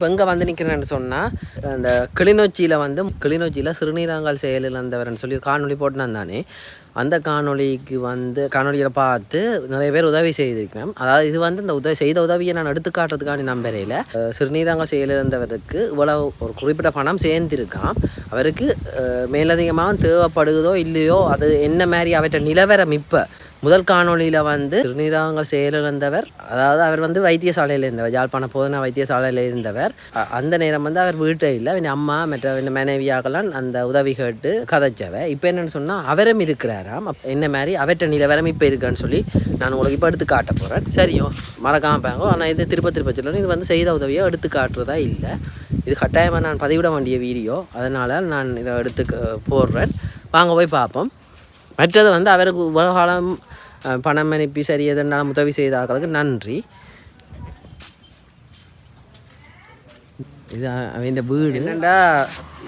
இப்போ எங்கே வந்து நிற்கிறேன்னு சொன்னால் அந்த கிளிநொச்சியில் சிறுநீரகங்கள் செயலிழந்தவர்னு சொல்லி காணொலி போட்டுனான் தானே. அந்த காணொலியில் பார்த்து நிறைய பேர் உதவி செய்திருக்கிறேன். அதாவது இது வந்து இந்த செய்த உதவியை நான் எடுத்துக்காட்டுறதுக்கான நம்பரையில் சிறுநீரகம் செயலிழந்தவருக்கு இவ்வளவு ஒரு குறிப்பிட்ட பணம் சேர்ந்திருக்கான். அவருக்கு மேலதிகமாக தேவைப்படுதோ இல்லையோ அது என்ன மாதிரி அவற்றை நிலவரம் இப்போ முதல் காணொலியில் வந்து சிறுநீரகங்கள் செயலிழந்தவர், அதாவது அவர் வந்து வைத்தியசாலையில் இருந்தவர், யாழ்ப்பாண போதனா வைத்தியசாலையில் இருந்தவர். அந்த நேரம் வந்து அவர் வீட்டை இல்லை, அம்மா மற்ற மனைவியாகலாம் அந்த உதவி கேட்டு கதைச்சவர். இப்போ என்னென்னு சொன்னால் அவரும் இருக்கிறாராம். என்ன மாதிரி அவற்றை நிலவரம் இப்போ இருக்குன்னு சொல்லி நான் உங்களுக்கு இப்போ எடுத்து காட்ட போகிறேன். சரியோ மறக்காமல் பாங்க. ஆனால் இது திருப்ப சொல்லணும், இது வந்து செய்த உதவியோ எடுத்து காட்டுறதா இல்லை. இது கட்டாயமாக நான் பதிவிட வேண்டிய வீடியோ, அதனால் நான் இதை எடுத்து போடுறேன். வாங்க போய் பார்ப்போம். மற்றது வந்து அவருக்கு உலகாலம் பணம் அனுப்பி சரி எதனாலும் உதவி செய்தாக்களுக்கு நன்றி. இது அவன் வீடு என்னண்டா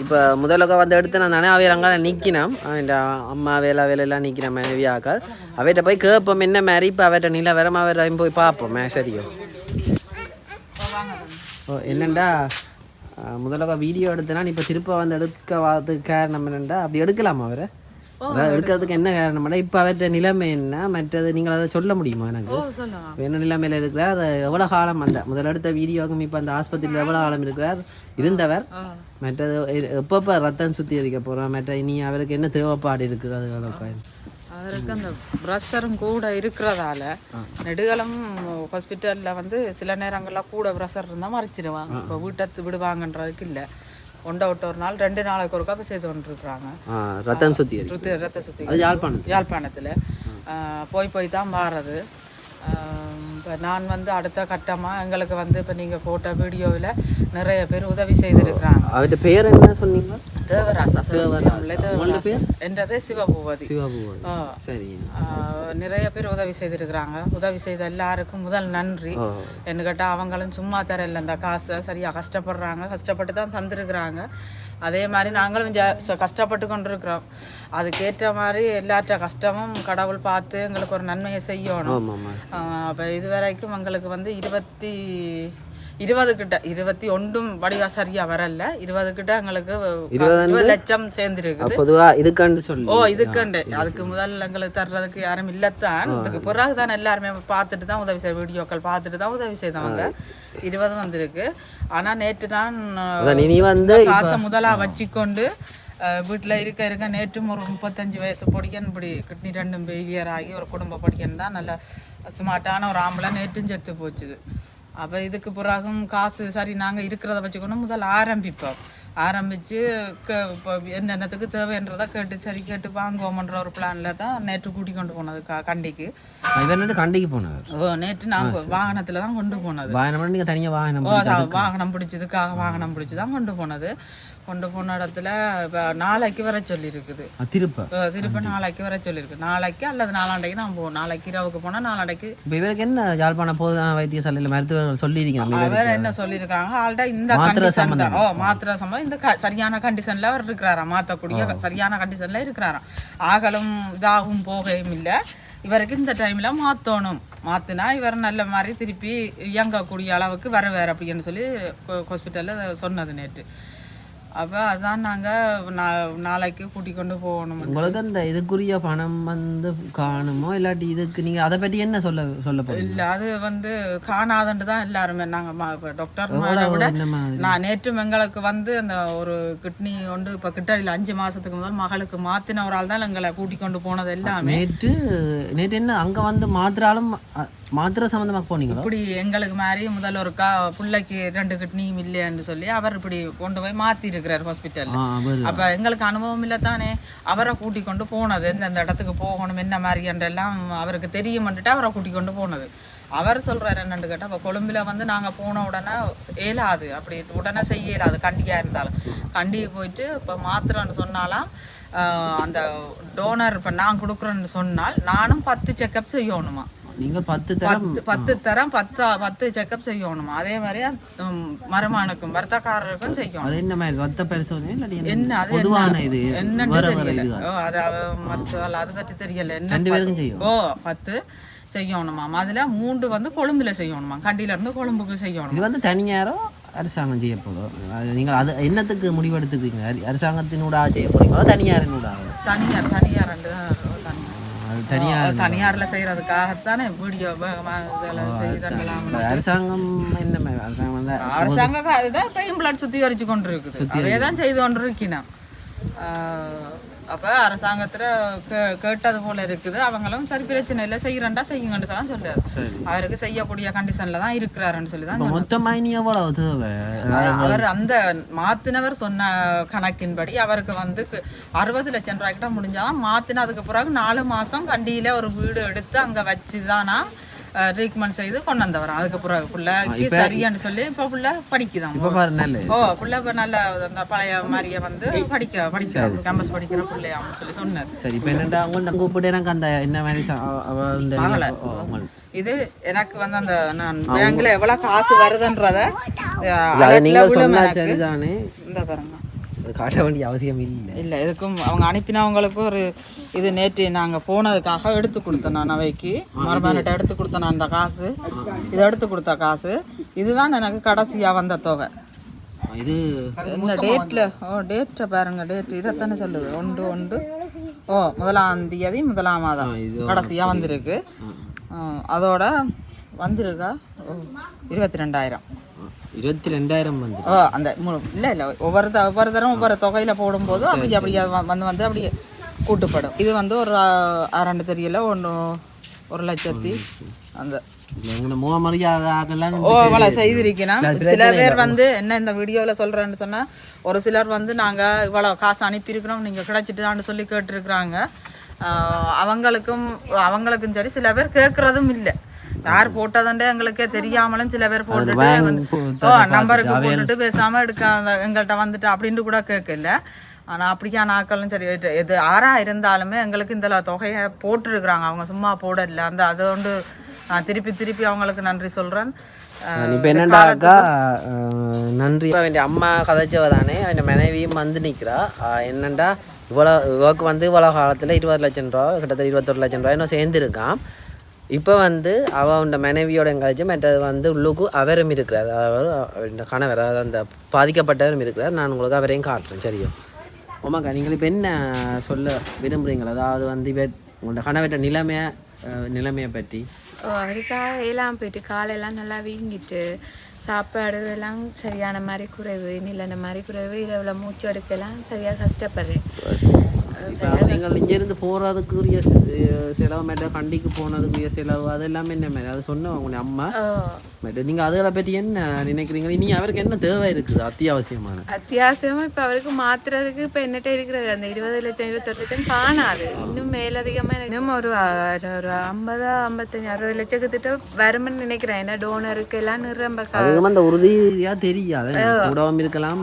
இப்போ முதலுக்க வந்து எடுத்து நான் தானே அவையில் அங்கே நிற்கினோம். அவன் அம்மா வேலையெல்லாம் நிற்கினோம் மனைவியாக்கள். அவைகிட்ட போய் கேட்போம் என்ன மாதிரி இப்போ அவர்கிட்ட நில வரம் அவரை போய் பார்ப்போம். சரியோ என்னண்டா முதலுக்க வீடியோ எடுத்தனா இப்போ திருப்ப வந்து எடுக்க காரணம் என்னண்டா அப்படி எடுக்கலாமா அவரை எடுக்கிறதுக்கு என்ன காரணம்னா இப்போ அவர்கிட்ட நிலைமை என்ன மற்றது நீங்கள் அதை சொல்ல முடியுமா? எனக்கு என்ன நிலைமையில் இருக்கிறார், எவ்வளோ காலம் அந்த முதலெடுத்த வீடியோக்கும் இப்போ அந்த ஆஸ்பத்திரியில் எவ்வளோ காலம் இருக்கிறார் இருந்தவர், மற்றது எப்பப்போ ரத்தம் சுத்திகரிக்க போகிறோம், மற்ற இனி அவருக்கு என்ன தேவைப்பாடு இருக்குது அது அவருக்கு அந்த ப்ரெஷரும் கூட இருக்கிறதால நெடுகாலம் ஹாஸ்பிட்டலில் வந்து சில நேரங்கள்லாம் கூட ப்ரெஷர் இருந்தால் மறைச்சிடுவாங்க. இப்போ வீட்டை விடுவாங்கன்றதுக்கு இல்லை, ஒன்றை விட்டு ஒரு நாள் 2 நாளைக்கு ஒருக்கா போய் செய்து கொண்டிருக்கிறாங்க. ரத்தம் சுத்தி யாழ்ப்பாணத்தில் போய் தான் மாறுறது. இப்போ நான் வந்து அடுத்த கட்டமாக எங்களுக்கு வந்து இப்போ நீங்கள் போட்ட வீடியோவில் நிறைய பேர் உதவி செய்திருக்கிறாங்க. அவர்கிட்ட பேர் என்ன சொன்னீங்க? தேவராசா. என்ற பேர் சிவபூவதி. சரி. நிறைய பேர் உதவி செய்திருக்கிறாங்க. உதவி செய்த எல்லாருக்கும் முதல் நன்றி. என்ன கேட்டால் அவங்களும் சும்மா தரல இந்த காசை, சரியாக கஷ்டப்படுறாங்க, கஷ்டப்பட்டு தான் தந்துருக்குறாங்க. அதே மாதிரி நாங்களும் கஷ்டப்பட்டு கொண்டிருக்கிறோம். அதுக்கேற்ற மாதிரி எல்லாற்ற கஷ்டமும் கடவுள் பார்த்து எங்களுக்கு ஒரு நன்மையை செய்யணும். அப்போ இதுவரைக்கும் எங்களுக்கு வந்து 21 வடிவா சரியா வரல, 20 கிட்ட எங்களுக்கு 20 லட்சம் சேர்ந்துருக்குது. இதுக்கண்டு அதுக்கு முதல் எங்களுக்கு தர்றதுக்கு யாரும் இல்லத்தான். இதுக்கு பிறகு தான் எல்லாருமே பார்த்துட்டு தான் உதவி செய்ய, வீடியோக்கள் பார்த்துட்டு தான் உதவி செய்தவங்க 20 வந்திருக்கு. ஆனா நேற்று தான் காசை முதலா வச்சுக்கொண்டு வீட்டில் இருக்க நேற்றும் ஒரு 35 வயசு பொடிக்கன் இப்படி கிட்னி 2 ஃபெயிலியர் ஆகி ஒரு குடும்ப பொடிக்கன் தான் நல்ல ஸ்மார்ட்டான ஒரு ஆம்பளை நேற்றும் செத்து போச்சுது. அப்போ இதுக்கு பிறகும் காசு சரி நாங்கள் இருக்கிறத வச்சுக்கணும் முதல் ஆரம்பித்து இப்போ என்னென்னத்துக்கு தேவைன்றதை கேட்டு வாங்குவோம்ன்ற ஒரு பிளானில் தான் நேற்று கூட்டி கொண்டு போனது கண்டிக்கு. கண்டிக்கு போனது நேற்று நாங்கள் வாகனத்தில் தான் கொண்டு போனது. நீங்கள் தனியாக வாகனம் பிடிச்சதுக்காக வாகனம் பிடிச்சி தான் கொண்டு போனது. கொண்டு போன இடத்துல இப்போ நாளைக்கு வர சொல்லியிருக்குது. திருப்ப நாளைக்கு வர சொல்லியிருக்கு. நாளைக்கு அல்லது நாளாண்டைக்கு நான் போவோம். நாளைக்கு இரவுக்கு போனால் நாளாண்டைக்கு. இப்போ இவருக்கு என்ன யாழ்ப்பாண போதனா வைத்தியசாலையில் மருத்துவர்கள் சொல்லியிருக்காங்க. அவர் என்ன சொல்லியிருக்கிறாங்க, ஆல்ரெடி இந்த கண்டிஷன் தான் மாத்திரை சம்பந்தம் இந்த சரியான கண்டிஷனில் அவர் இருக்கிறாராம், மாற்றக்கூடிய சரியான கண்டிஷனில் இருக்கிறாராம். ஆகலும் இதாகும் போகையும் இல்லை, இவருக்கு இந்த டைமில் மாற்றினா இவர் நல்ல மாதிரி திருப்பி இயங்கக்கூடிய அளவுக்கு வருவார் அப்படின்னு சொல்லி ஹாஸ்பிட்டலில் சொன்னது நேற்று. அப்போ அதான் நாங்கள் நாளைக்கு கூட்டிக் கொண்டு போகணும். உங்களுக்கு அந்த இதுக்குரிய பணம் வந்து காணுமோ இல்லாட்டி இதுக்கு நீங்கள் அதை பற்றி என்ன சொல்ல போகிறீங்க? இல்லை, அது வந்து காணாதுன்ட்டு தான் எல்லாருமே நாங்கள் டாக்டர் விட நான் நேற்றும் எங்களுக்கு வந்து அந்த ஒரு கிட்னி ஒன்று இப்போ கிட்டடியில் 5 மாதத்துக்கு முதல் மகளுக்கு மாற்றின ஒரு ஆள் தான் எங்களை கூட்டிக் கொண்டு போனது எல்லாமே. நேற்று என்ன அங்கே வந்து மாத்திரை சம்மந்தமாக போனீங்களா? இப்படி எங்களுக்கு மாதிரி முதல்ல ஒரு பிள்ளைக்கு 2 கிட்னியும் இல்லைன்னு சொல்லி அவர் இப்படி கொண்டு போய் மாற்றி இருக்கிறார் ஹாஸ்பிட்டலில். அப்போ எங்களுக்கு அனுபவம் இல்லை தானே, அவரை கூட்டி கொண்டு போனது எந்தெந்த இடத்துக்கு போகணும் என்ன மாதிரி என்றெல்லாம் அவருக்கு தெரியும்ன்ட்டு அவரை கூட்டி கொண்டு போனது. அவர் சொல்கிறார் என்னென்னு கேட்டால், இப்போ கொழும்பில் வந்து நாங்கள் போன உடனே இயலாது, அப்படி உடனே செய்ய இயலாது கண்டியாக இருந்தாலும். கண்டியை போயிட்டு இப்போ மாத்திரன்னு சொன்னாலாம் அந்த டோனர் இப்போ நான் கொடுக்குறேன்னு சொன்னால் நானும் 10 செக்கப் செய்யணுமா. நீங்கள் 10 தரம் 10 செக்கப் செய்யணுமா. அதே மாதிரி மருமகனுக்கும் வர்த்தக்காரருக்கும் செய்யணும். அது என்ன மாதிரி ரத்த பரிசோதனை என்ன அது என்னன்னு தெரியல. அதை பற்றி தெரியல. என்ன 10 செய்யணுமா. அதில் 3 வந்து கொழும்புல செய்யணுமா, கண்டியில இருந்து கொழும்புக்கு செய்யணும். இது வந்து தனியாரோ அரசாங்கம் செய்ய போதும். அது நீங்கள் அது என்னத்துக்கு முடிவெடுத்துக்கிறீங்க? அரசாங்கத்தினூடாக செய்ய போகிறீங்களா தனியாரினூடாக? தனியார் தனியாரில் செய்யறதுக்காகத்தானே வீடியோ அரசாங்கம் என்ன மாதிரி அரசாங்கம் வந்து அரசாங்கம் அதுதான் இப்போ பிளட் சுத்திகரிச்சு கொண்டு இருக்குது, அதே தான் செய்து கொண்டு இருக்கணும். அப்போ அரசாங்கத்தில் கேட்டது போல இருக்குது. அவங்களும் சரி பிரச்சனை இல்லை செய்கிறண்டா செய்யுங்கன்னு தான் சொல்றாரு. அவருக்கு செய்யக்கூடிய கண்டிஷன்ல தான் இருக்கிறாருன்னு சொல்லி தான் அவர் அந்த மாத்தினவர் சொன்ன கணக்கின்படி அவருக்கு வந்து 60 லட்சம் ரூபாய்க்கிட்ட முடிஞ்சாதான் மாத்தினதுக்கு பிறகு 4 மாசம் கண்டியில ஒரு வீடு எடுத்து அங்க வச்சுதானா ட்ரீட்மெண்ட் செய்து கொண்டு வந்தவர். அதுக்கு பிறகு பிள்ளைக்கு சரியான்னு சொல்லி இப்போ பிள்ளை படிக்குதான். பிள்ளை இப்போ நல்ல அந்த பழைய மாதிரியே வந்து படிக்க கேம்பஸ் படிக்கிற பிள்ளையான்னு சொல்லி சொன்னார். சரி இப்போ என்னடா அவங்க கூப்பிட்டு எனக்கு அந்த என்ன மாதிரி இது எனக்கு வந்து அந்த நான் பேங்க்ல எவ்வளவு காசு வருதுன்றத இந்த பாருங்க காட்ட வேண்டிய அவசியம் இல்லை. இதுக்கும் அவங்க அனுப்பினவங்களுக்கு ஒரு இது நேற்று நாங்கள் போனதுக்காக எடுத்து கொடுத்தேன். நான் அவைக்கு மரபானிட்ட எடுத்து கொடுத்தேன் அந்த காசு, இதை எடுத்து கொடுத்த காசு. இதுதான் எனக்கு கடைசியாக வந்த தொகை. இது இந்த டேட்டில் டேட்டை பாருங்க, டேட் இதைத்தானே சொல்லுது 1/1 1ஆம் தேதி 1ஆம் மாதம் கடைசியாக வந்திருக்கு. அதோட வந்திருக்கா 22,000 வந்து அந்த இல்லை ஒவ்வொரு தரம் ஒவ்வொரு தொகையில் போடும்போது அப்படி வந்து அப்படியே கூட்டுப்படும். இது வந்து ஒரு 2 தெரியல 1 லட்சத்தி அந்த செய்திருக்கணும். சில பேர் வந்து என்ன இந்த வீடியோவில் சொல்கிறேன்னு சொன்னால், ஒரு சிலர் வந்து நாங்கள் இவ்வளோ காசு அனுப்பியிருக்கிறோம் நீங்கள் கிடைச்சிட்டுதான்னு சொல்லி கேட்டுருக்குறாங்க. அவங்களுக்கும் சரி, சில பேர் கேட்குறதும் இல்லை. யார் போட்டதுண்டே எங்களுக்கே தெரியாமலும் சில பேர் போட்டுட்டு நம்பருக்கு போட்டுட்டு பேசாமல் எடுக்க எங்கள்கிட்ட வந்துட்டு அப்படின்ட்டு கூட கேட்கல. ஆனால் அப்படியான ஆட்களும் சரி, எது யாராக இருந்தாலுமே எங்களுக்கு இந்த தொகையை போட்டுருக்குறாங்க. அவங்க சும்மா போடல. அந்த அதை வந்து நான் திருப்பி அவங்களுக்கு நன்றி சொல்கிறேன். இப்போ என்னண்டாக்கா நன்றி வேண்டிய அம்மா கதைச்சவ தானே அவன் மனைவியும் வந்து நிற்கிறா. என்னண்டா இவக்கு வந்து இவ்வளோ காலத்தில் 20 லட்சம் ரூபா கிட்டத்தட்ட 21 லட்சம் ரூபா இன்னும் சேர்ந்துருக்கான். இப்போ வந்து அவன் மனைவியோட எங்காச்சும் மற்றது வந்து உள்ளுக்கு அவரும் இருக்கிறார், அதாவது கணவர், அதாவது அந்த பாதிக்கப்பட்டவரும் இருக்கிறார். நான் உங்களுக்கு அவரையும் காட்டுறேன். சரியோ ஆமாக்கா, நீங்கள் இப்போ என்ன சொல்ல விரும்புகிறீங்களா? அதாவது வந்து இப்போ உங்களோட கணவர்கிட்ட நிலைமையை பற்றி. அவருக்காக எல்லாம் போயிட்டு காலையெல்லாம் நல்லா வீங்கிட்டு சாப்பாடு எல்லாம் சரியான மாதிரி குறைவு, நிலன மாதிரி குறைவு, இரவில் மூச்சு எடுக்கலாம் சரியாக கஷ்டப்படுறேன். நீங்கள் இங்கேருந்து போகிறதுக்குரிய செலவு மேட்ட கண்டிக்கு போனதுக்குரிய செலவு அது எல்லாமே என்ன மாதிரி அது சொன்னோம் உங்களுடைய அம்மா மேட்ட. நீங்கள் அதுகளை பற்றி என்ன நினைக்கிறீங்க? இனி அவருக்கு என்ன தேவை இருக்குது அத்தியாவசியமாக? இப்போ அவருக்கு மாற்றுறதுக்கு இப்போ என்னட்ட இருக்கிறது அந்த 20 லட்சம் 21 லட்சம் காணாது. இன்னும் மேலதிகமாக இன்னும் ஒரு 50 55 60 லட்சத்துக்கிட்ட வரும்னு நினைக்கிறேன். ஏன்னா டோனருக்கு எல்லாம் நிரம்ப அந்த உறுதியாக தெரியாது. கூடவும் இருக்கலாம்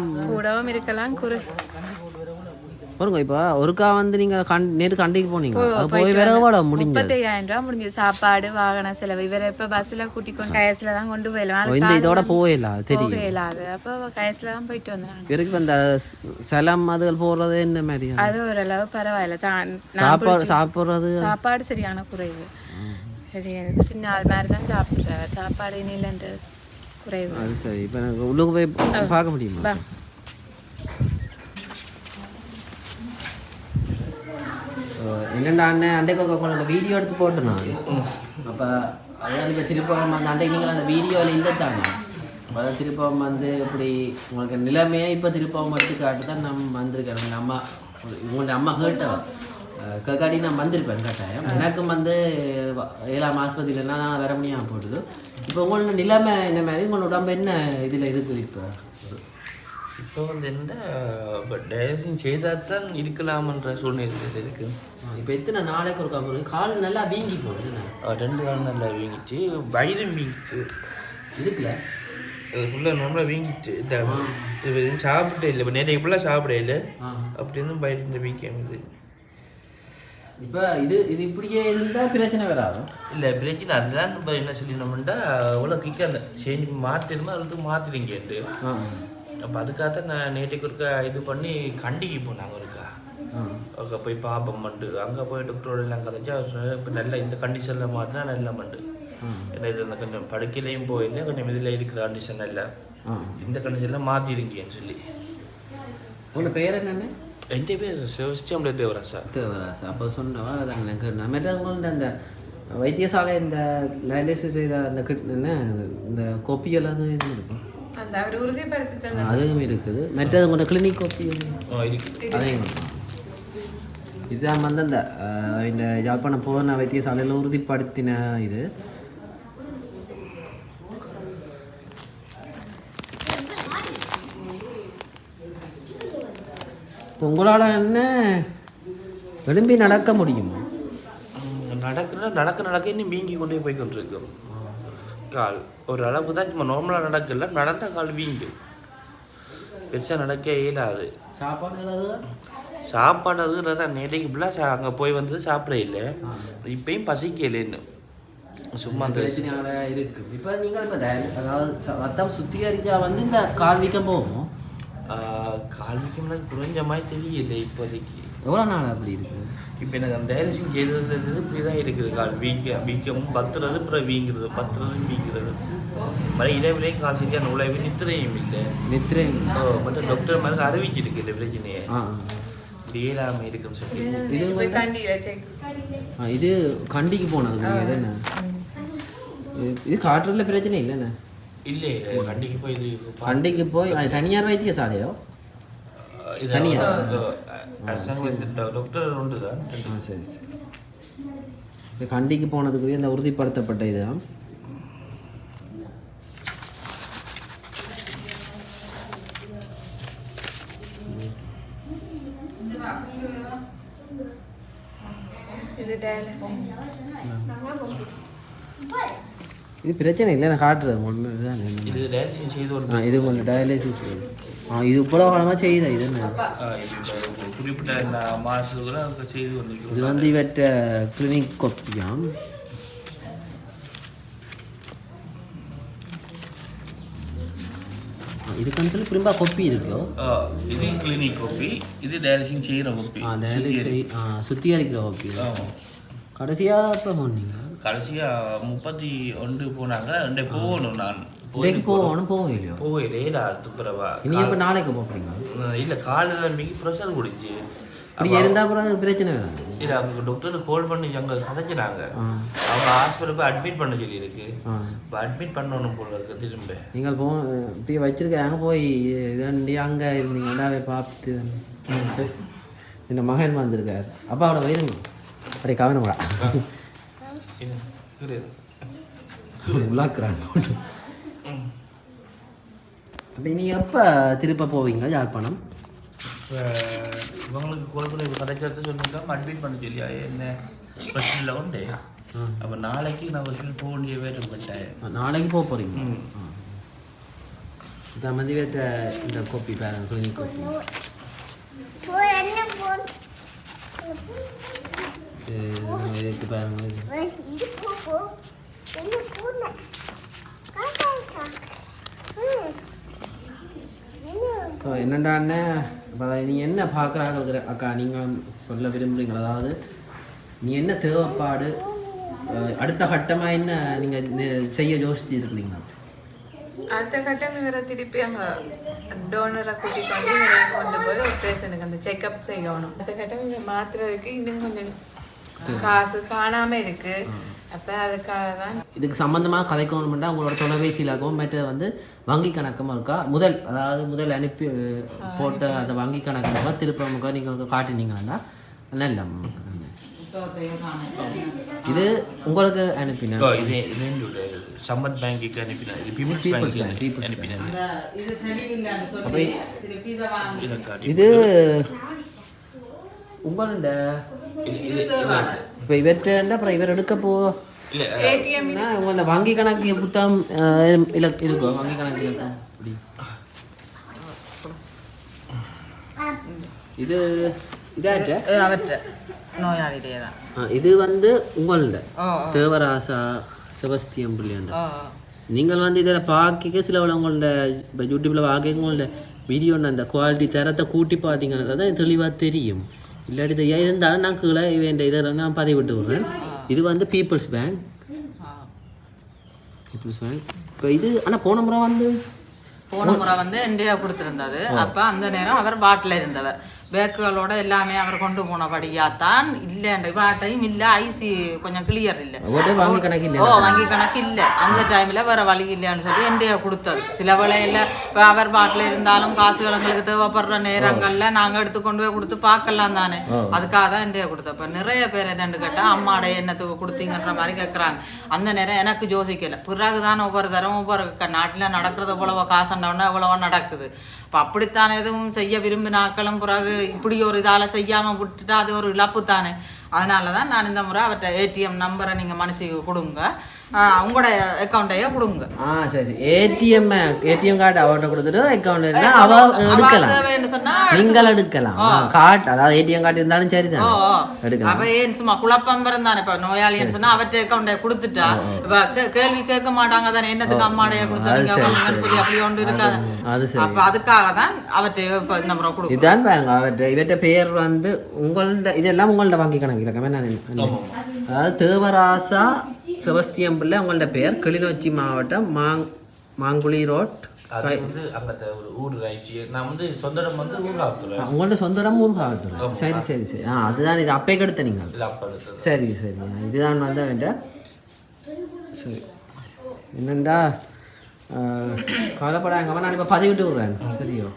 பாருங்க. இப்போ ஒருக்கா வந்து நீங்கள் நேற்று கண்டிக்கு போனீங்க, போய் விறகுவாட முடிஞ்சு 35,000 ரூபா முடிஞ்சு. சாப்பாடு வாகன செலவு இவரை இப்போ பஸ்ஸில் கூட்டிக்கொண்டு கயசில் தான் கொண்டு போயிடலாம். இந்த இதோட போயிடலாம் தெரியல. அது அப்போ கயசில் தான் போயிட்டு வந்தாங்க. பிறகு அந்த செலம் அதுகள் போடுறது என்ன மாதிரி அது ஓரளவு பரவாயில்ல தான். சாப்பாடு சரியான குறைவு. சரி, எனக்கு சின்ன ஆள் மாதிரி தான் சாப்பிட்றாரு. சாப்பாடு இனிலன்ற குறைவு. அது சரி. இப்போ எனக்கு உள்ளுக்கு போய் பார்க்க முடியுமா? என்னென்ன அண்ணன் அண்டைக்கு அந்த வீடியோ எடுத்து போட்டு நான் அப்போ அதான் இப்போ திருப்பம் அந்த அண்டைக்கு நீங்கள் அந்த வீடியோவில் இல்லை தானே. அப்போ திருப்பம் வந்து இப்படி உங்களுக்கு நிலைமையே இப்போ திருப்பம் எடுத்து காட்டு தான் நம்ம வந்திருக்கேன். எங்கள் அம்மா உங்கள்கிட்ட அம்மா கேட்காட்டி நான் வந்திருப்பேன் கட்டாயம். எனக்கும் வந்து 7ஆம் ஆஸ்பத்திரியிலன்னா நான் வர முடியாமல் போடுது. இப்போ உங்களோட நிலைமை என்ன மாதிரி உங்களோட உடம்பு என்ன இதில் இருக்குது? இப்போ வந்து என்ன டயலிசிஸ் செய்தால் தான் இருக்கலாம்ன்ற சூழ்நிலை இருக்குது. இப்போ எத்தனை நாளைக்கு ஒரு காப்பி கால் நல்லா வீங்கி போகுது. 2 கால் நல்லா வீங்கிச்சு, வயிறும் வீங்கிச்சு. இருக்குல்ல அது ஃபுல்லாக நம்மளாக வீங்கிட்டு இது சாப்பிட்டே இல்லை. இப்போ நேற்று ஃபுல்லாக சாப்பிட இல்லை. அப்படி இருந்தும் வயிறு வீங்கிது. இப்போ இது இப்படியே இருந்தால் பிரச்சனை வராது. இல்லை பிரச்சனை அதுதான். இப்போ என்ன சொல்லினோம்னா அவ்வளோ கிக்க அந்த சேஞ்ச் மாற்றிருந்தோம், அதுக்கு மாற்றிடுங்கேன்ட்டு. அப்போ அதுக்காக நான் நேற்றுக்கு ஒருக்கா இது பண்ணி கண்டிக்கு போனாங்க ஒருக்கா. அங்கே போய் பார்ப்போம் மண்டு. அங்கே போய் டாக்டரோட எல்லாம் கதைச்சா இப்போ நல்லா இந்த கண்டிஷனில் மாற்றினா நல்லா மண்டு. ஏன்னா இது கொஞ்சம் படுக்கையிலையும் போயில்லை, கொஞ்சம் இதில் இருக்கிற கண்டிஷன் இல்லை. இந்த கண்டிஷனில் மாற்றிருக்கேன்னு சொல்லி. உங்களோட பேர் என்னென்ன? என் பேர் சிவஸ்டியம்பளை தேவராசா. தேவராசா. அப்போ சொன்னவா அதான் எனக்கு நம்மகிட்ட அந்த வைத்தியசாலை இந்த டயாலிசிஸ் செய்த அந்த என்ன இந்த கோப்பியெல்லாம் இருக்கும் அந்த அவர் உறுதிப்படுத்தி அதுவும் இருக்குது. மற்றது உங்களோட கிளினிக் கோப்பி அதையும் இதுதான் வந்து அந்த இந்த யாழ்ப்பாணம் போன வைத்தியசாலையில் உறுதிப்படுத்தின இது. உங்களால் என்ன விரும்பி நடக்க முடியுமா? நடக்க இன்னும் வீங்கி கொண்டே போய் கொண்டிருக்கும் கால். ஒரு அளவுக்கு தான் சும்மா நார்மலாக நடக்கல, நடந்தால் கால் வீங்கும், பெருசாக நடக்க இயலாது. சாப்பாடு அதுதான் நேற்றைக்கு ஃபுல்லாக அங்கே போய் வந்தது சாப்பிட இல்லை, இப்பயும் பசிக்கலைன்னு சும்மா அந்த இருக்கு. இப்போ நீங்கள் இப்போ அதாவது ரத்தம் சுத்திகரிச்சா வந்து இந்த கால் வீக்கம் போகும். கால் வீக்கம்னா குறைஞ்ச மாதிரி தெரியல இப்போதைக்கு. எவ்வளோ நாள் அப்படி இருக்குது? இப்போ எனக்கு அந்த டயாலிசிஸ் செய்தது இப்படி தான் இருக்குது. கால் வீக்கமும் பத்துறது, அப்புறம் வீங்கிறது, பத்துறதும் வீங்கிறது, மழை இடைவெளியே கால் சரியாக நூலாகவே நித்திரையும் இல்லை. நித்திரையும் மற்ற டாக்டர் மாதிரி அறிவிச்சிருக்கு இந்த பிரச்சனையை இப்படி இயலாமல் இருக்குன்னு சொல்லி. இது கண்டிக்கு போனது என்ன இது காட்டுறதுல பிரச்சனை இல்லைண்ணே? இல்லை கண்டிக்கு போய் இது கண்டிக்கு போய் தனியார் வைத்தியசாலையோ? தனியார் டாக்டர் உண்டு தான். சரி சரி. கண்டிக்கு போனதுக்குரிய இந்த உறுதிப்படுத்தப்பட்ட இதுதான். இது பிரச்சனை இல்லை, நான் காட்டுறது இதுதான். இது டயாலிசிஸ் செய்து இது கொஞ்சம் டயாலிசிஸ் இது இவ்வளோ காலமாக செய்யுதா? இது என்ன குறிப்பிட்ட மாதத்துக்குள்ள செய்து வந்து இது வந்து இவற்ற கிளினிக் கொப்பியாம். இதுக்குன்னு சொல்லி திரும்ப கொப்பி இருக்கோ? இது கிளினிக் கொப்பி, இது டயாலிசிஸ் செய்கிற கொப்பி. டயாலிசிஸ் சுத்திகரிக்கிற கொப்பி. கடைசியாக எப்போ போனீங்க? கடைசியாக 31 போனாங்க. 2 போகணும். நான் போகலையோ துப்புரவா. நீ இப்போ நாளைக்கு போகிறீங்க? இல்லை, காலையில் மிக ப்ரெஷர் குடிச்சு அப்படி இருந்தால் அப்புறம் பிரச்சனை வேணாம். இல்லை, அவங்க டாக்டர் கால் பண்ணி அங்கே சதைச்சினாங்க. அவங்க ஹாஸ்பிட்டல் போய் அட்மிட் பண்ண சொல்லியிருக்கு. இப்போ அட்மிட் பண்ணணும் போல இருக்கு. திரும்ப நீங்கள் இப்படி வச்சிருக்காங்க போய் இதாண்டி அங்கே இருந்தீங்கன்னா பார்த்து இந்த மகன் வந்திருக்காரு. அப்பா அவட வயிறுங்க அப்படியே கவனங்களா உள்ளாக்குறாங்க. அப்போ நீங்கள் எப்போ திருப்ப போவீங்க யாழ்ப்பாணம்? இவங்களுக்கு கோல்புல கதைக்கிறது சொன்னாங்க அட்மிட் பண்ண சொல்லியா என்ன பிரச்சனையில் உண்டு. அப்போ நாளைக்கு நான் போக வேண்டிய வேறு பட்டாயன். நாளைக்கு போக போகிறீங்க? இந்த மதியத்தை இந்த கோப்பி பாருங்க, கிளினிக் கோப்பி. இதுக்கு பாருங்க. இப்போ என்னண்டாண்ணே, இப்போ நீ என்ன பார்க்குறாங்க அக்கா, நீங்கள் சொல்ல விரும்புகிறீங்களா? அதாவது நீ என்ன தேவைப்பாடு, அடுத்த கட்டமாக என்ன நீங்கள் செய்ய யோசிச்சு இருக்கிறீங்களா? அடுத்த கட்டம் இவரை திருப்பி அங்கே டோனரை கூட்டிக் கொண்டு போய் ஆப்ரேஷனுக்கு அந்த செக்அப் செய்யணும். அடுத்த கட்டம் இங்கே மாற்றுறதுக்கு இன்னும் கொஞ்சம் காசு காணாமல் இருக்குது. அப்போ அதுக்காக தான் இதுக்கு சம்மந்தமாக கதைக்கணும்னா உங்களோட தொலைபேசியிலாகவும் மற்ற வந்து வங்கி கணக்கும் இருக்கா? முதல் அனுப்பி போட்ட அந்த வங்கி கணக்கு திருப்பமுக நீங்கள் காட்டினீங்கன்னா நல்ல. இது உங்களுக்கு அனுப்பினேன். சம்பத் பேங்குக்கு அனுப்பினேன். இது உங்களோட இப்போ இவர்கிட்ட அப்புறம் இவர் எடுக்க போ உங்களோட வங்கி கணக்கு புத்தகம் இருக்கும். வங்கி கணக்கு இருக்கும். இது அவற்ற நோயாளியிலே தான். இது வந்து உங்களோட தேவராசா செபஸ்தியம் பிள்ளையாண்ட. நீங்கள் வந்து இதில் பார்க்க சில உங்களோட இப்போ யூடியூப்பில் பார்க்க உங்களோட வீடியோன்னு அந்த குவாலிட்டி தரத்தை கூட்டி பார்த்தீங்கன்னா தான் தெளிவாக தெரியும். இல்லாட்டி இது இருந்தாலும் நான் கீழே வேண்ட இதில் நான் பதிவிட்டு விடுறேன். இது வந்து பீப்புள்ஸ் பேங்க். இப்போ இது ஆனால் போன முறை வந்து போன முறை வந்து இந்தியா கொடுத்திருந்தது. அப்ப அந்த நேரம் அவர் பாட்டில் இருந்தவர், பேக்குகளோட எல்லாமே அவர் கொண்டு போனபடியாத்தான் இல்லைன்ற பாட்டையும் இல்லை, ஐசி கொஞ்சம் கிளியர் இல்லை, வங்கி கணக்கு இல்லை. வங்கி கணக்கு இல்லை. அந்த டைம்ல வேற வழி இல்லைன்னு சொல்லி இந்தியா கொடுத்தது. சில வேளையில இப்போ அவர் பாட்டில் இருந்தாலும் காசுகள் எங்களுக்கு தேவைப்படுற நேரங்கள்ல நாங்க எடுத்து கொண்டு போய் கொடுத்து பார்க்கலாம் தானே, அதுக்காக தான் இந்தியா கொடுத்தோம். இப்போ நிறைய பேர் என்னன்னு கேட்டா அம்மாடைய என்னத்துக்கு கொடுத்தீங்கன்ற மாதிரி கேட்குறாங்க. அந்த நேரம் எனக்கு யோசிக்கல, பிறகுதான் ஒவ்வொரு தரம் ஒவ்வொரு நாட்டில் நடக்கிறது எவ்வளவோ காசுண்டவுன்னா எவ்வளவோ நடக்குது. இப்போ அப்படித்தான் எதுவும் செய்ய விரும்பினாக்களும் பிறகு இப்படி ஒரு இதால் செய்யாமல் விட்டுட்டா அது ஒரு இழப்பு தானே. அதனால தான் நான் இந்த முறை அவர்கிட்ட ஏடிஎம் நம்பரை நீங்கள் மனசுக்கு கொடுங்க, உங்களோட அக்கௌண்ட்டையே கொடுங்க. சரி, ஏடிஎம் கார்டு அவர்கிட்ட கொடுத்துட்டு அக்கௌண்ட் அவ எடுக்கலாம், சொன்னா நீங்கள் எடுக்கலாம். கார்டு அதாவது ஏடிஎம் கார்டு இருந்தாலும் சரி தான் எடுக்கலாம். அவ ஏன் சும்மா குழப்பம் இருந்தானே, இப்போ நோயாளின்னு சொன்னா அவர்கிட்ட அக்கௌண்ட்டை கொடுத்துட்டா கேள்வி கேட்க மாட்டாங்க தானே, என்னத்துக்கு அம்மாடைய கொடுத்தீங்கன்னு சொல்லி அப்படி ஒன்று இருக்காது. அப்ப அதுக்காக தான் அவர்கிட்ட இந்த முறை கொடுக்கும். இதுதான் பாருங்க, இவர்கிட்ட பேர் வந்து உங்கள்ட இதெல்லாம் உங்கள்ட வங்கி கணக்கு இருக்கமே. அதாவது தேவராசா செபஸ்தியம் பிள்ளை உங்களோட பேர், கிளிநொச்சி மாவட்டம் மாங்குழி ரோட். அது வந்து அங்கத்த ஒரு ஊர் ஆயிடுச்சு. நான் வந்து சொந்த இடம் வந்து ஊர்காவத்துறை. உங்களோட சொந்த இடம் ஊர்காவத்துறை. சரி சரி சரி. அதுதான் இது அப்பே கெடுத்த நீங்கள். சரி சரி, இதுதான் வந்து அவன்ட. சரி என்னண்டா கவலைப்படாங்க, நான் இப்போ பதிவிட்டு விடுறேன். சரியோ,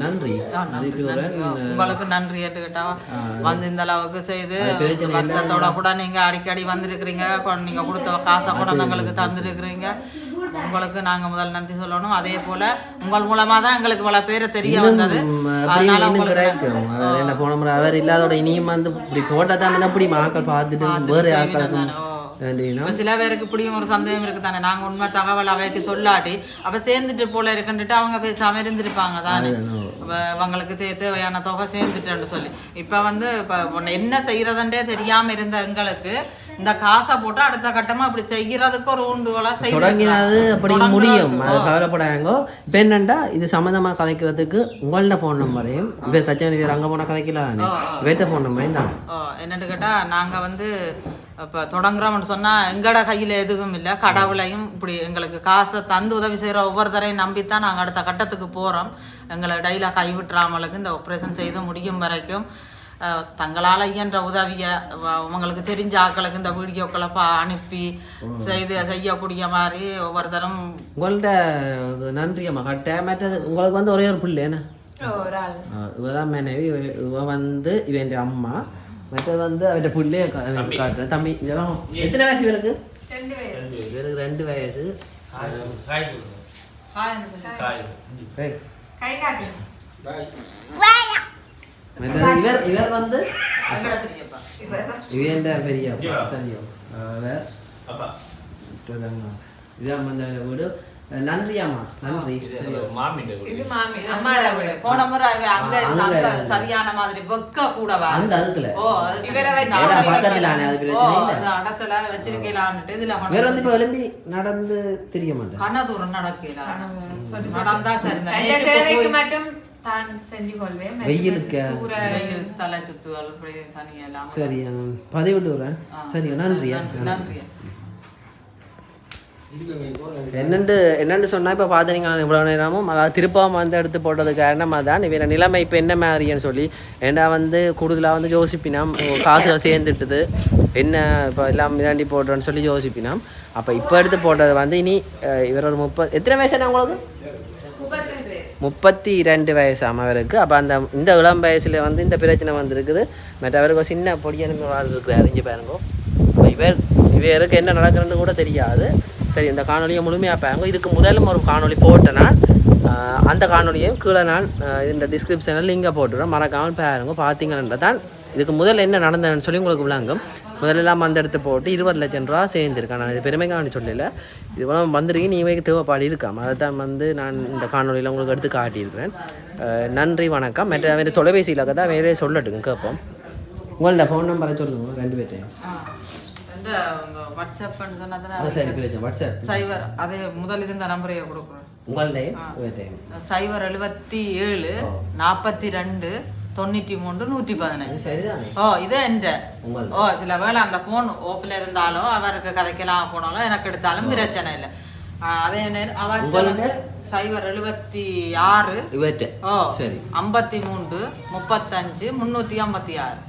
நன்றி. உங்களுக்கு நன்றி கேட்டா வந்து இந்த அளவுக்கு செய்து வருத்தத்தோட கூட நீங்க அடிக்கடி வந்திருக்கிறீங்க, நீங்க கொடுத்த காசை கூட எங்களுக்கு தந்துருக்கிறீங்க. உங்களுக்கு நாங்க முதல் நன்றி சொல்லணும். அதே போல உங்கள் மூலமா தான் எங்களுக்கு இவ்வளவு பேரை தெரிய வந்தது. அதனால உங்களுக்கு என்ன போன முறை அவர் இல்லாதோட இனியும் வந்து இப்படி போட்டா தான் அப்படி மக்கள் பார்த்துட்டு வேறு ஆட்கள். இப்போ சில பேருக்கு இப்படியும் ஒரு சந்தேகம் இருக்கு தானே, நாங்க உண்மை தகவல் அவைக்கு சொல்லாட்டி அவ சேர்ந்துட்டு போல இருக்குன்ட்டு அவங்க பேசாம இருந்திருப்பாங்க தானே, அவங்களுக்கு தேவையான தொகை சேர்ந்துட்டேன்னு சொல்லி. இப்ப வந்து இப்ப என்ன செய்யறதுன்றே தெரியாம இருந்த எங்களுக்கு இந்த காசை போட்டு அடுத்த கட்டமா அப்படி செய்யறதுக்கு ஒரு ஊண்டுகோலா தொடங்கினது அப்படி முடியும். அது கவலைப்படாங்க. இப்போ என்னண்டா இது சம்மந்தமா கதைக்கிறதுக்கு உங்களோட ஃபோன் நம்பரையும் இப்போ தச்சவனி வேறு அங்கே போனால் கதைக்கலாம், வேட்ட ஃபோன் நம்பரையும் தான். என்னன்னு கேட்டா நாங்க வந்து இப்போ தொடங்குறோம்னு சொன்னால் எங்களோட கையில் எதுவும் இல்லை, கடவுளையும் இப்படி எங்களுக்கு காசை தந்து உதவி செய்கிற ஒவ்வொருத்தரையும் நம்பித்தான் நாங்கள் அடுத்த கட்டத்துக்கு போகிறோம். எங்களை டெய்லியாக கைவிட்டுறாமலுக்கு இந்த ஆப்ரேஷன் செய்து முடியும் வரைக்கும் தங்களால் இயன்ற உதவியை உங்களுக்கு தெரிஞ்ச ஆக்களுக்கு இந்த வீடியோக்களை அனுப்பி செய்யக்கூடிய மாதிரி ஒவ்வொருத்தரும் உங்கள்கிட்ட நன்றி அம்மா. கட்டாயமாட்டது உங்களுக்கு வந்து ஒரே ஒரு பிள்ளை என்ன, இவதான் மனைவி, இவ வந்து இவன் அம்மா, மற்றது வந்து அவர்கிட்ட பிள்ளைய காட்டுறேன். தம்பி இதெல்லாம் எத்தனை வயசு இவருக்கு? இவருக்கு 2 வயசு. இவர் வந்து இவன் பெரிய சரியோ இதான் வந்து வீடு. நன்றி அம்மா, நன்றி. போன முறை அங்க சரியான மாதிரி வெக்க கூடவா அந்த அதுக்குல அடசல வச்சிருக்கலான்ட்டு இதுல வேற வந்து எழும்பி நடந்து தெரிய மாட்டேன், கண்ணதூரம் நடக்கலாம் நடந்தா சரி மட்டும் தான் செஞ்சு கொள்வேன். வெயிலுக்கு தலை சுத்துதல் தனியெல்லாம் சரி பதிவிட்டு வரேன். சரி நன்றியா, நன்றி. என்னென்னு சொன்னால் இப்போ பார்த்தீங்கன்னா இவ்வளோ நேரமும் அதாவது திருப்பாவும் வந்து எடுத்து போட்டது காரணமாக தான் இவர நிலைமை இப்போ என்ன மாதிரின்னு சொல்லி ஏன்னா வந்து கூடுதலாக வந்து யோசிப்பினாம் காசுகள் சேர்ந்துட்டுது என்ன இப்போ எல்லாம் இதாண்டி போடுறோன்னு சொல்லி யோசிப்பினாம். அப்போ இப்போ எடுத்து போட்டது வந்து இனி இவர் ஒரு 30 எத்தனை வயசு என்ன உங்களுக்கு? 32 வயசாம அவருக்கு. அப்போ இந்த இளம் வயசில் வந்து இந்த பிரச்சனை வந்துருக்குது. மற்றவருக்கு ஒரு சின்ன பொடியான வாழ் இருக்குது, அறிஞ்சு பாருங்க. இவருக்கு என்ன நடக்குதுன்னு கூட தெரியாது. சரி, இந்த காணொலியை முழுமையாக பாருங்க. இதுக்கு முதலும் ஒரு காணொலி போட்டனால் அந்த காணொலியையும் கீழே நான் இந்த டிஸ்கிரிப்ஷனில் லிங்கை போட்டுறேன், மறக்காமல் பாருங்க. பார்த்தீங்கன்னா தான் இதுக்கு முதல்ல என்ன நடந்ததுன்னு சொல்லி உங்களுக்கு விளங்கும். முதலெல்லாம் அந்த இடத்து போட்டு 20 லட்சம் ரூபா சேர்ந்துருக்கேன். நான் இது பெருமைக்காக சொல்லல, இதுவெல்லாம் வந்திருக்கு நீங்கள் தேவைப்பாடு இருக்காம அதை தான் வந்து நான் இந்த காணொலியில் உங்களுக்கு எடுத்து காட்டியிருக்கிறேன். நன்றி, வணக்கம். மற்ற தொலைபேசி இலக்கை தான் வேலையை சொல்லட்டுங்க கேட்போம். உங்களோட ஃபோன் நம்பரை சொல்லுங்க 2 பேர்ட்டையும். சரி பிரச்சனை வாட்ஸ்அப் சைவர் அதே முதல் இருந்த நம்பரையே கொடுக்குறேன். உங்களுடைய 077 42 93 115. சரிதான். இது என்ற சில வேளை அந்த போன் ஓப்பில் இருந்தாலும் அவருக்கு கதைக்கலாம் போனாலும் எனக்கு எடுத்தாலும் பிரச்சனை இல்லை. அதே நேரம் அவருக்கு 076 இவற்றை ஓ சரி 53 35 356